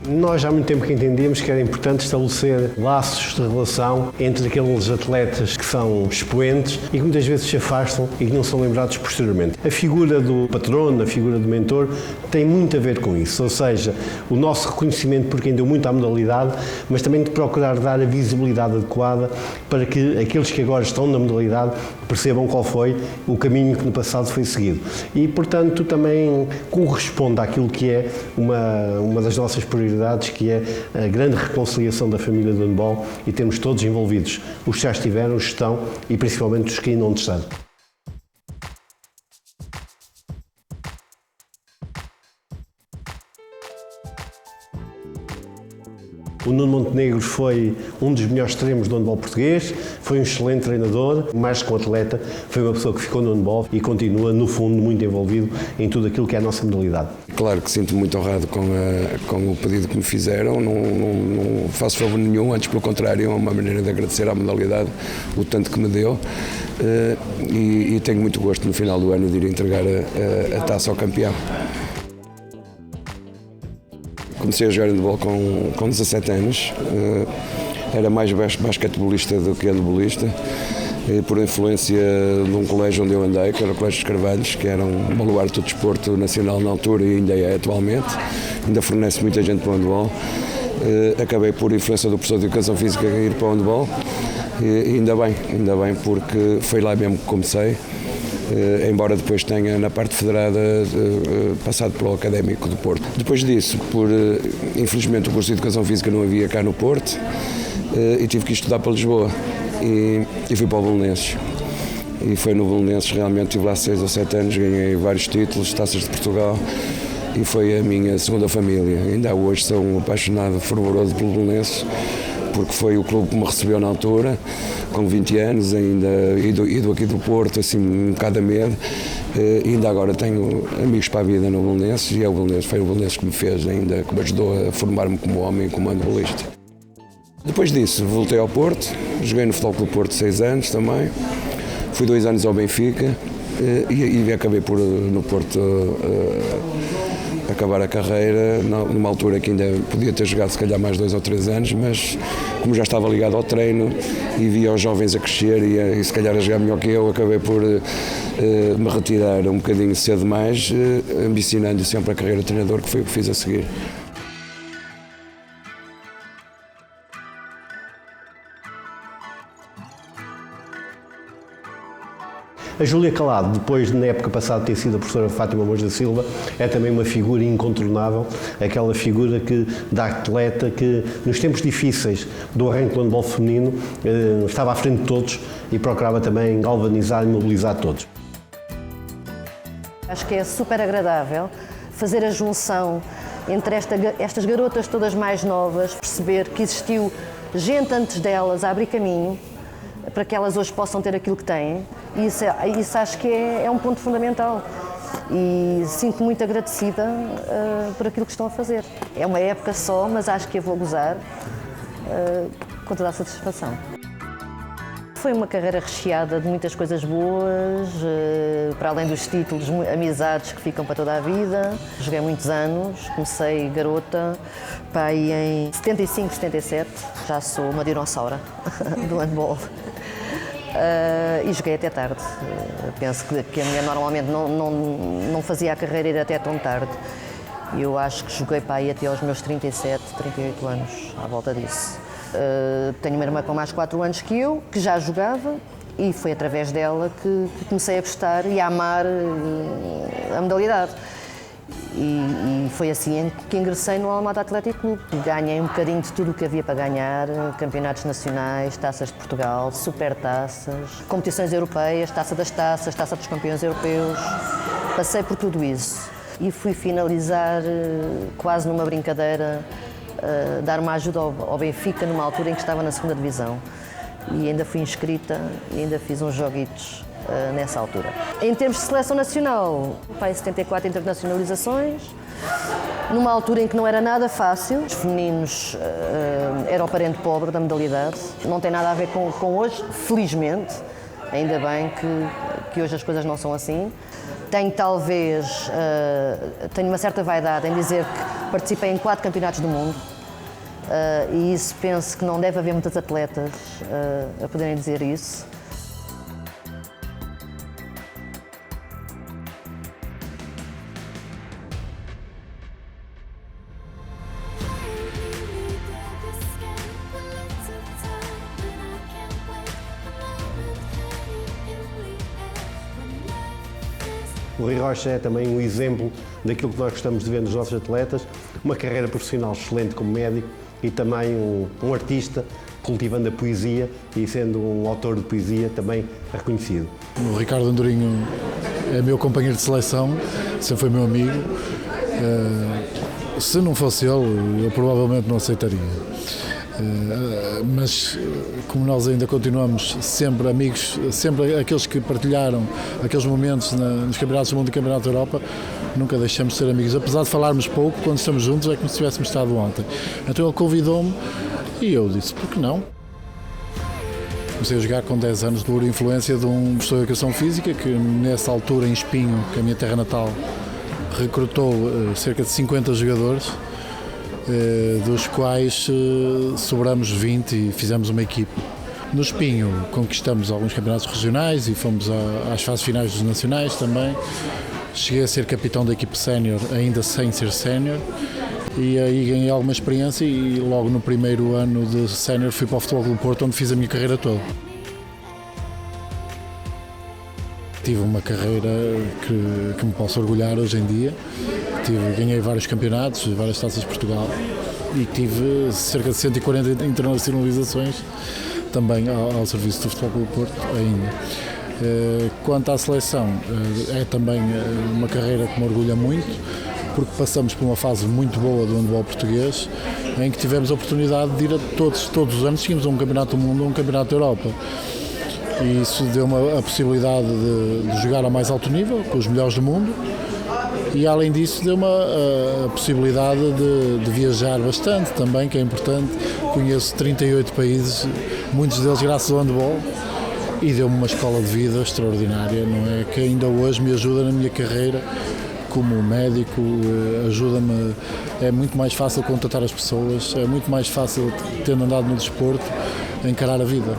Nós há muito tempo que entendíamos que era importante estabelecer laços de relação entre aqueles atletas que são expoentes e que muitas vezes se afastam e que não são lembrados posteriormente. A figura do patrono, a figura do mentor, tem muito a ver com isso, ou seja, o nosso reconhecimento por quem deu muito à modalidade, mas também de procurar dar a visibilidade adequada para que aqueles que agora estão na modalidade percebam qual foi o caminho que no passado foi seguido. E, portanto, também corresponde àquilo que é uma das nossas prioridades, que é a grande reconciliação da família do handball e termos todos envolvidos, os que já estiveram, os que estão e principalmente os que ainda não estão. O Nuno Montenegro foi um dos melhores extremos do handball português, foi um excelente treinador, mais que um atleta, foi uma pessoa que ficou no handball e continua, no fundo, muito envolvido em tudo aquilo que é a nossa modalidade. Claro que sinto-me muito honrado com o pedido que me fizeram, não faço favor nenhum, antes pelo contrário, é uma maneira de agradecer à modalidade o tanto que me deu e tenho muito gosto no final do ano de ir entregar a taça ao campeão. Comecei a jogar handball com 17 anos, era mais basquetebolista do que handbolista, por influência de um colégio onde eu andei, que era o Colégio dos Carvalhos, que era um baluarte do desporto nacional na altura e ainda é atualmente, ainda fornece muita gente para o handball. Acabei por influência do professor de Educação Física a ir para o handball, e ainda bem, porque foi lá mesmo que comecei. Embora depois tenha na parte federada passado pelo Académico do Porto. Depois disso, infelizmente o curso de Educação Física não havia cá no Porto e tive que estudar para Lisboa e fui para o Belenenses. E foi no Belenenses, realmente tive lá 6 ou 7 anos, ganhei vários títulos, taças de Portugal e foi a minha segunda família. Ainda hoje sou um apaixonado, fervoroso pelo Belenenses, porque foi o clube que me recebeu na altura, com 20 anos, ainda ido aqui do Porto, assim, um bocado a medo. Ainda agora tenho amigos para a vida no Belenenses e foi o Belenenses que me fez, ainda que me ajudou a formar-me como homem e como handbolista. Depois disso, voltei ao Porto, joguei no Futebol Clube do Porto 6 anos também, fui 2 anos ao Benfica e acabei por, no Porto, acabar a carreira, numa altura que ainda podia ter jogado se calhar mais 2 ou 3 anos, mas como já estava ligado ao treino e via os jovens a crescer e se calhar a jogar melhor que eu, acabei por me retirar um bocadinho cedo demais, ambicionando sempre a carreira de treinador, que foi o que fiz a seguir. A Júlia Calado, depois na época passada ter sido a professora Fátima Mons da Silva, é também uma figura incontornável, aquela figura da atleta que nos tempos difíceis do arranque do handball feminino estava à frente de todos e procurava também galvanizar e mobilizar todos. Acho que é super agradável fazer a junção entre estas garotas todas mais novas, perceber que existiu gente antes delas a abrir caminho para que elas hoje possam ter aquilo que têm. E isso acho que é um ponto fundamental. E sinto-me muito agradecida por aquilo que estão a fazer. É uma época só, mas acho que eu vou gozar com toda a satisfação. Foi uma carreira recheada de muitas coisas boas, para além dos títulos, amizades que ficam para toda a vida. Joguei muitos anos, comecei garota, pai em 75, 77, já sou uma dinossaura do handball. E joguei até tarde. Penso que a mulher normalmente não fazia a carreira ir até tão tarde. Eu acho que joguei para aí até aos meus 37, 38 anos, à volta disso. Tenho uma irmã com mais 4 anos que eu, que já jogava, e foi através dela que comecei a gostar e a amar a modalidade. E foi assim que ingressei no Almada Atlético Clube. Ganhei um bocadinho de tudo o que havia para ganhar, campeonatos nacionais, taças de Portugal, supertaças, competições europeias, taça das taças, taça dos campeões europeus. Passei por tudo isso e fui finalizar quase numa brincadeira, dar uma ajuda ao Benfica numa altura em que estava na segunda divisão. E ainda fui inscrita e ainda fiz uns joguitos nessa altura. Em termos de seleção nacional, em 74 internacionalizações, numa altura em que não era nada fácil. Os femininos eram o parente pobre da modalidade, não tem nada a ver com hoje, felizmente. Ainda bem que hoje as coisas não são assim. Tenho tenho uma certa vaidade em dizer que participei em 4 campeonatos do mundo e isso penso que não deve haver muitos atletas a poderem dizer isso. O Rui Rocha é também um exemplo daquilo que nós gostamos de ver nos nossos atletas, uma carreira profissional excelente como médico e também um artista, cultivando a poesia e sendo um autor de poesia também reconhecido. O Ricardo Andorinho é meu companheiro de seleção, sempre foi meu amigo. Se não fosse ele, eu provavelmente não aceitaria. Mas como nós ainda continuamos sempre amigos, sempre aqueles que partilharam aqueles momentos nos Campeonatos do Mundo e Campeonato da Europa, nunca deixamos de ser amigos, apesar de falarmos pouco, quando estamos juntos é como se tivéssemos estado ontem. Então ele convidou-me e eu disse, por que não? Comecei a jogar com 10 anos por influência de um professor de Educação Física que nessa altura em Espinho, que é a minha terra natal, recrutou cerca de 50 jogadores, dos quais sobramos 20 e fizemos uma equipe. No Espinho conquistamos alguns campeonatos regionais e fomos às fases finais dos nacionais também. Cheguei a ser capitão da equipe sénior, ainda sem ser sénior, e aí ganhei alguma experiência e logo no primeiro ano de sénior fui para o Futebol Clube do Porto, onde fiz a minha carreira toda. Tive uma carreira que me posso orgulhar hoje em dia. Ganhei vários campeonatos, várias taças de Portugal e tive cerca de 140 internacionalizações também ao serviço do Futebol Clube do Porto ainda. Quanto à seleção, é também uma carreira que me orgulha muito, porque passamos por uma fase muito boa do handball português, em que tivemos a oportunidade de ir a todos os anos, tínhamos um campeonato do mundo, um campeonato da Europa. E isso deu-me a possibilidade de jogar ao mais alto nível, com os melhores do mundo, e além disso deu-me a possibilidade de viajar bastante também, que é importante. Conheço 38 países, muitos deles graças ao handball, e deu-me uma escola de vida extraordinária, não é? Que ainda hoje me ajuda na minha carreira como médico, ajuda-me, é muito mais fácil contatar as pessoas, é muito mais fácil, tendo andado no desporto, encarar a vida.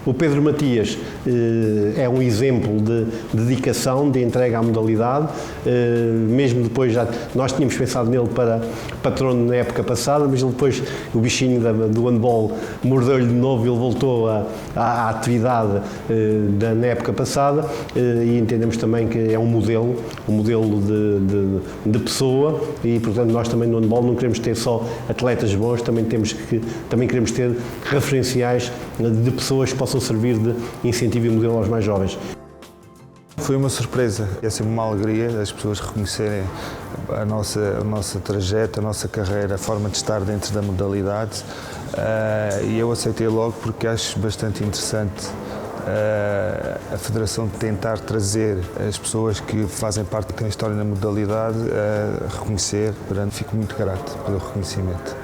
O Pedro Matias é um exemplo de dedicação, de entrega à modalidade, mesmo depois nós tínhamos pensado nele para patrono na época passada, mas ele depois o bichinho do handball mordeu-lhe de novo e ele voltou à atividade na época passada e entendemos também que é um modelo de pessoa e portanto nós também no handball não queremos ter só atletas bons, também queremos ter referenciais de pessoas que possam servir de incentivo e modelo aos mais jovens. Foi uma surpresa, é sempre uma alegria as pessoas reconhecerem a nossa trajeto, a nossa carreira, a forma de estar dentro da modalidade e eu aceitei logo porque acho bastante interessante a Federação de tentar trazer as pessoas que fazem parte da história da modalidade a reconhecer, portanto fico muito grato pelo reconhecimento.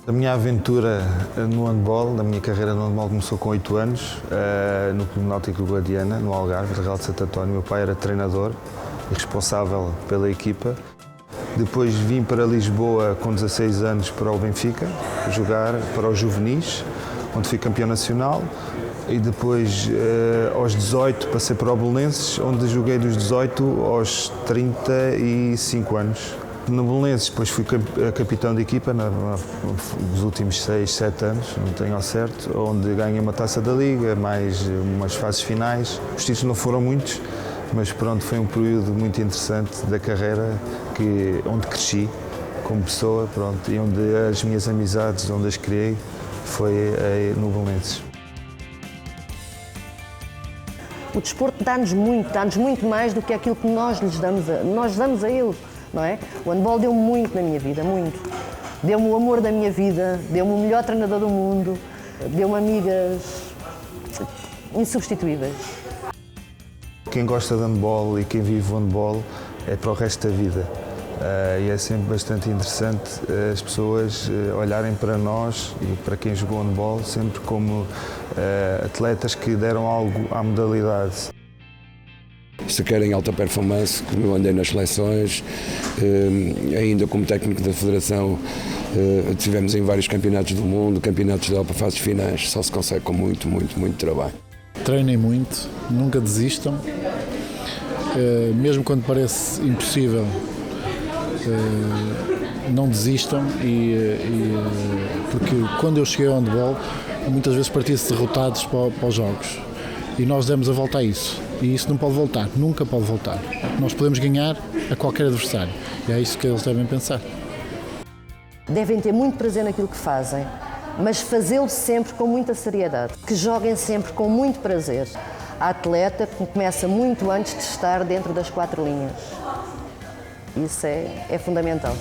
A minha aventura no handball, a minha carreira no handball começou com 8 anos, no Clube Náutico do Guadiana, no Algarve, de Real de Santo António. Meu pai era treinador e responsável pela equipa. Depois vim para Lisboa com 16 anos para o Benfica, jogar para os juvenis, onde fui campeão nacional. E depois, aos 18, passei para o Belenenses, onde joguei dos 18 aos 35 anos. No Belenenses, depois fui capitão de equipa nos últimos 6, 7 anos, não tenho ao certo, onde ganhei uma taça da Liga, mais umas fases finais. Os títulos não foram muitos, mas pronto, foi um período muito interessante da carreira onde cresci como pessoa, pronto, e onde as minhas amizades, onde as criei, foi no Belenenses. O desporto dá-nos muito mais do que aquilo que nós damos a ele. Não é? O handball deu-me muito na minha vida, muito. Deu-me o amor da minha vida, deu-me o melhor treinador do mundo, deu-me amigas insubstituíveis. Quem gosta de handball e quem vive o handball é para o resto da vida. E é sempre bastante interessante as pessoas olharem para nós e para quem jogou handball sempre como atletas que deram algo à modalidade. Se querem alta performance, como eu andei nas seleções, ainda como técnico da Federação, estivemos em vários campeonatos do mundo, campeonatos da Europa, fases finais, só se consegue com muito, muito, muito trabalho. Treinem muito, nunca desistam, mesmo quando parece impossível, não desistam, porque quando eu cheguei ao handball, muitas vezes partia-se derrotados para os jogos e nós demos a volta a isso. E isso não pode voltar, nunca pode voltar. Nós podemos ganhar a qualquer adversário e é isso que eles devem pensar. Devem ter muito prazer naquilo que fazem, mas fazê-lo sempre com muita seriedade. Que joguem sempre com muito prazer. A atleta começa muito antes de estar dentro das 4 linhas. Isso é fundamental.